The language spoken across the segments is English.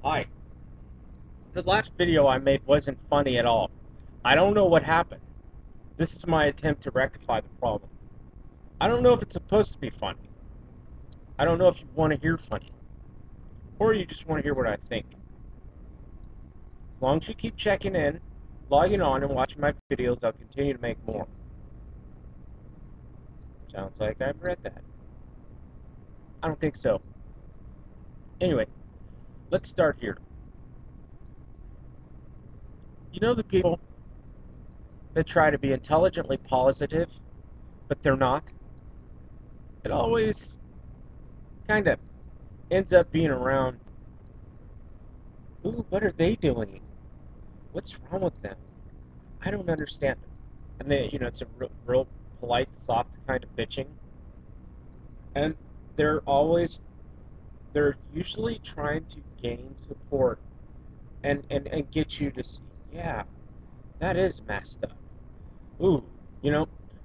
Hi. The last video I made wasn't funny at all. I don't know what happened. This is my attempt to rectify the problem. I don't know if it's supposed to be funny. I don't know if you want to hear funny. Or you just want to hear what I think. As long as you keep checking in, logging on, and watching my videos, I'll continue to make more. Sounds like I've read that. I don't think so. Anyway, let's start here. You know the people that try to be intelligently positive, but they're not? It always kind of ends up being around, ooh, what are they doing? What's wrong with them? I don't understand them. And it's a real polite, soft kind of bitching. And they're always, they're usually trying to gain support and get you to see, yeah, that is messed up. Ooh,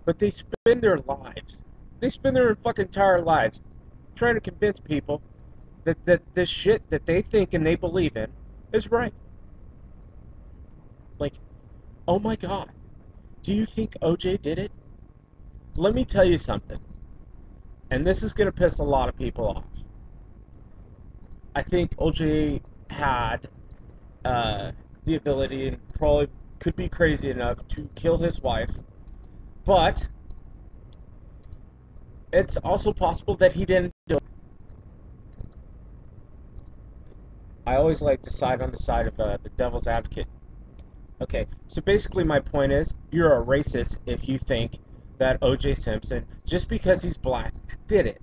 but they spend their fucking entire lives trying to convince people that this shit that they think and they believe in is right. Like, oh my god, do you think OJ did it? Let me tell you something, and this is going to piss a lot of people off. I think OJ had the ability and probably could be crazy enough to kill his wife, but it's also possible that he didn't do it. I always like to side on the side of the devil's advocate. Okay, so basically my point is, you're a racist if you think that O.J. Simpson, just because he's black, did it.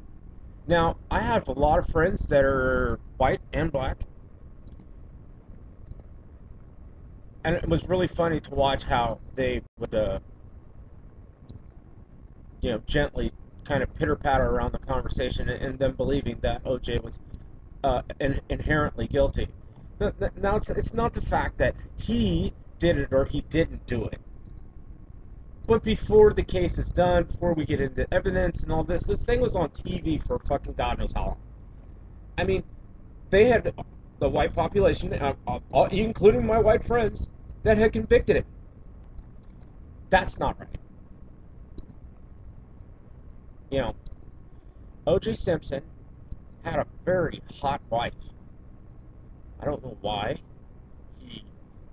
Now, I have a lot of friends that are white and black, and it was really funny to watch how they would, gently kind of pitter-patter around the conversation and them believing that O.J. was inherently guilty. Now, it's not the fact that he did it or he didn't do it. But before the case is done, before we get into evidence and all this thing was on TV for fucking God knows how long. I mean, they had the white population, including my white friends, that had convicted him. That's not right. O.J. Simpson had a very hot wife. I don't know why he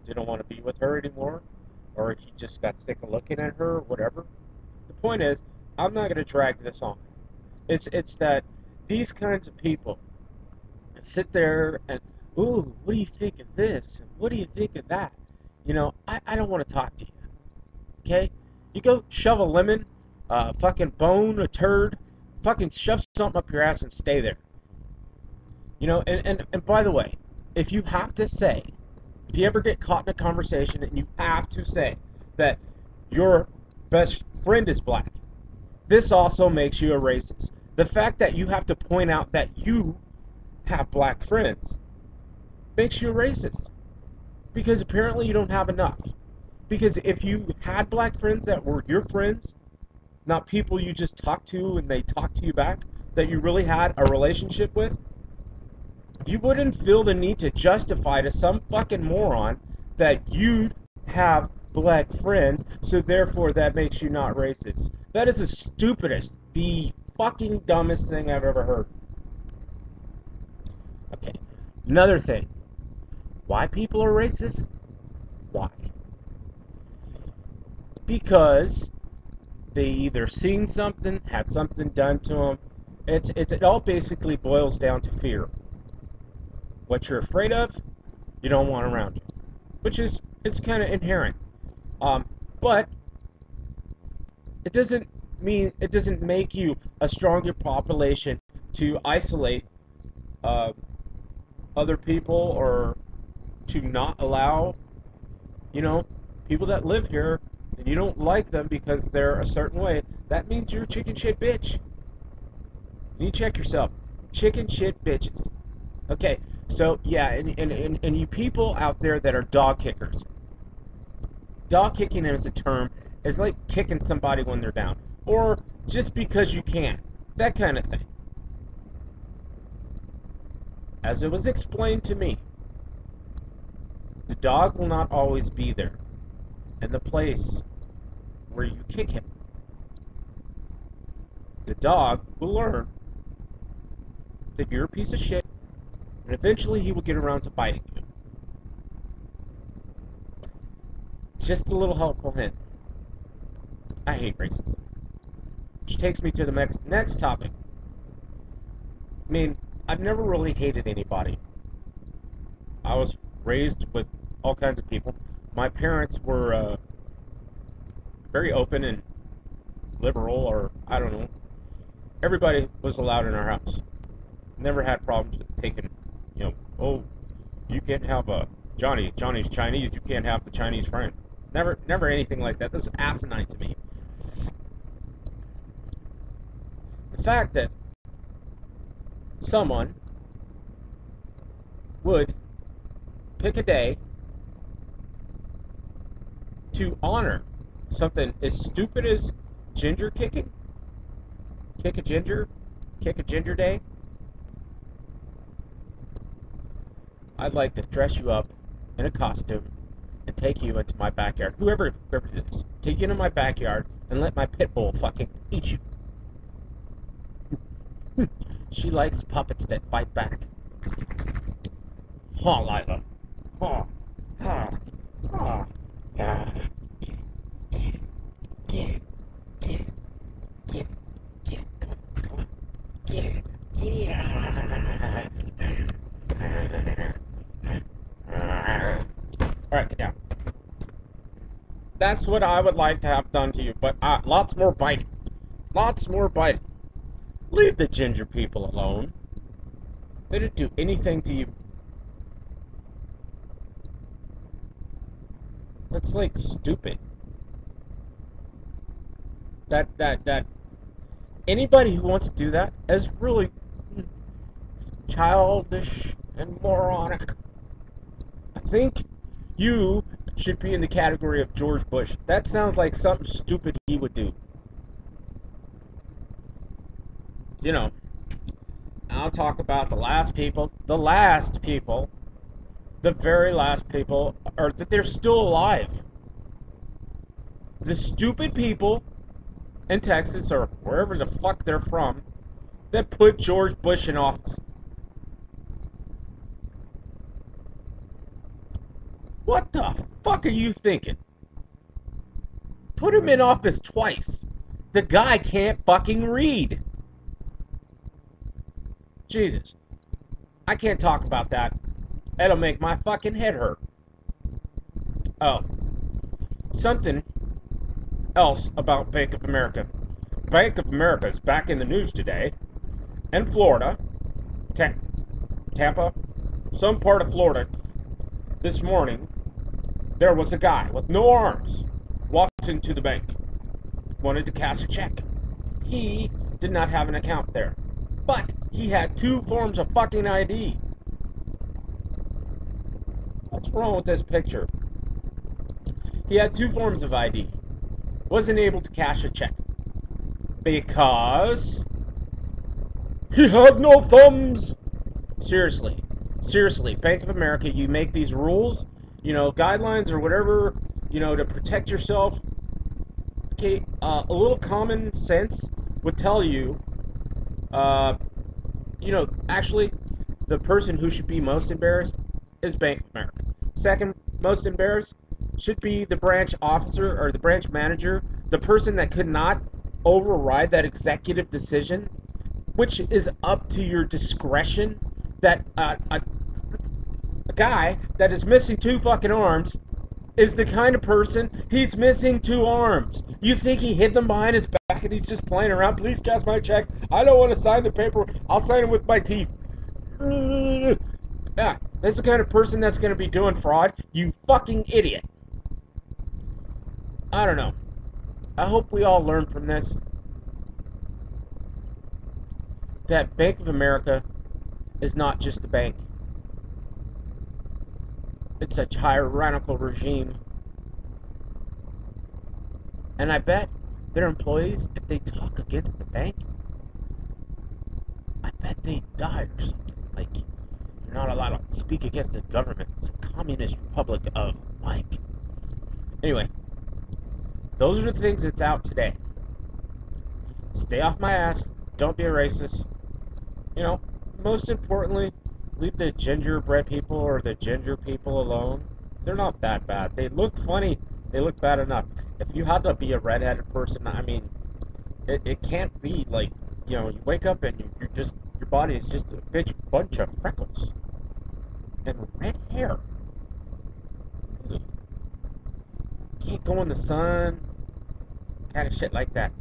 didn't want to be with her anymore, or if he just got sick of looking at her, or whatever. The point is, I'm not going to drag this on. It's that these kinds of people sit there and, ooh, what do you think of this? And what do you think of that? I don't want to talk to you. Okay? You go shove a lemon, fucking bone, a turd, fucking shove something up your ass and stay there. And by the way, if you have to say, if you ever get caught in a conversation and you have to say that your best friend is black, this also makes you a racist. The fact that you have to point out that you have black friends makes you a racist. Because apparently you don't have enough. Because if you had black friends that were your friends, not people you just talked to and they talk to you back, that you really had a relationship with, you wouldn't feel the need to justify to some fucking moron that you have black friends, so therefore that makes you not racist. That is the stupidest, the fucking dumbest thing I've ever heard. Okay, another thing. Why people are racist? Why? Because they either seen something, had something done to them. It all basically boils down to fear. What you're afraid of, you don't want around you, which is, it's kind of inherent. But it doesn't make you a stronger population to isolate other people, or to not allow, people that live here and you don't like them because they're a certain way. That means you're a chicken shit bitch. You need to check yourself. Chicken shit bitches. Okay, so yeah, and you people out there that are dog kickers. Dog kicking as a term is like kicking somebody when they're down, or just because you can. That kind of thing. As it was explained to me, The dog will not always be there in the place where you kick him. The dog will learn that you're a piece of shit, and eventually he will get around to biting you. Just a little helpful hint. I hate racism. Which takes me to the next topic. I mean, I've never really hated anybody. I was raised with all kinds of people. My parents were very open and liberal, or I don't know. Everybody was allowed in our house. Never had problems with taking, oh, you can't have a Johnny's Chinese, you can't have the Chinese friend. Never anything like that. This is asinine to me. The fact that someone would pick a day to honor something as stupid as ginger kicking, kick a ginger day. I'd like to dress you up in a costume and take you into my backyard. Whoever it is, take you into my backyard and let my pit bull fucking eat you. She likes puppets that fight back. Ha, Lila. Ha. Ha. Ha. Yeah. Get it. Get it. Get it. Get it. Come on. Get it. Get it. Alright, get down. That's what I would like to have done to you, but lots more biting. Lots more biting. Leave the ginger people alone. They didn't do anything to you. That's like stupid. That anybody who wants to do that is really childish and moronic. I think you should be in the category of George Bush. That sounds like something stupid he would do. I'll talk about the very last people, are that they're still alive. The stupid people in Texas, or wherever the fuck they're from, that put George Bush in office. What the fuck are you thinking? Put him in office twice. The guy can't fucking read. Jesus. I can't talk about that. That'll make my fucking head hurt. Oh. Something else about Bank of America. Bank of America is back in the news today. In Florida. Tampa. Some part of Florida. This morning, there was a guy with no arms walked into the bank. Wanted to cash a check. He did not have an account there. But he had 2 forms of fucking ID. What's wrong with this picture? He had 2 forms of ID. Wasn't able to cash a check. Because he had no thumbs. Seriously, Bank of America, you make these rules, guidelines or whatever, to protect yourself. Okay, a little common sense would tell you, actually, the person who should be most embarrassed is Bank of America. Second most embarrassed should be the branch officer or the branch manager, the person that could not override that executive decision, which is up to your discretion, that a guy that is missing 2 fucking arms is the kind of person, he's missing 2 arms. You think he hid them behind his back and he's just playing around? Please cash my check. I don't want to sign the paper. I'll sign it with my teeth. Yeah, that's the kind of person that's going to be doing fraud. You fucking idiot. I don't know. I hope we all learn from this that Bank of America is not just a bank. It's a tyrannical regime. And I bet their employees, if they talk against the bank, I bet they die or something. Like, you're not allowed to speak against the government. It's a Communist Republic of Mike. Anyway, those are the things that's out today. Stay off my ass. Don't be a racist. You know, most importantly, leave the gingerbread people or the ginger people alone. They're not that bad. They look funny. They look bad enough. If you had to be a redheaded person, I mean, it can't be like, you know, you wake up and you're just, your body is just a bunch of freckles and red hair. Can't go in the sun, kind of shit like that.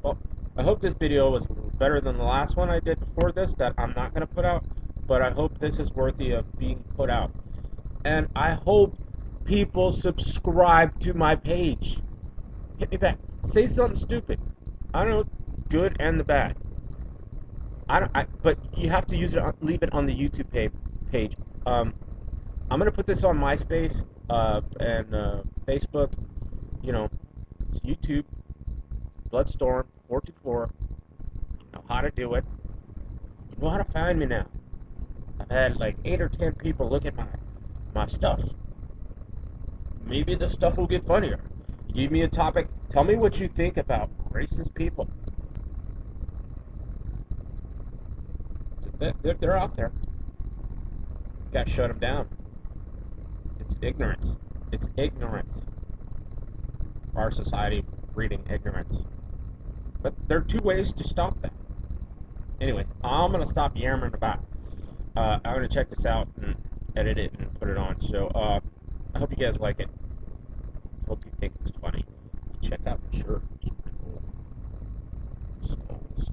Well, I hope this video was better than the last one I did before this that I'm not going to put out, but I hope this is worthy of being put out. And I hope people subscribe to my page. Hit me back. Say something stupid. I don't know, good and the bad. But you have to use it. Leave it on the YouTube page. I'm gonna put this on MySpace and Facebook. You know, it's YouTube. Bloodstorm424. You know how to do it. You know how to find me now. I've had like 8 or 10 people look at my stuff. Maybe the stuff will get funnier. Give me a topic. Tell me what you think about racist people. They're out there. You gotta shut them down. It's ignorance. It's ignorance. Our society breeding ignorance. But there are 2 ways to stop that. Anyway, I'm gonna stop yammering about. I'm gonna check this out and edit it and put it on. So I hope you guys like it. Hope you think it's funny. Check out the shirt. It's pretty cool. Skulls.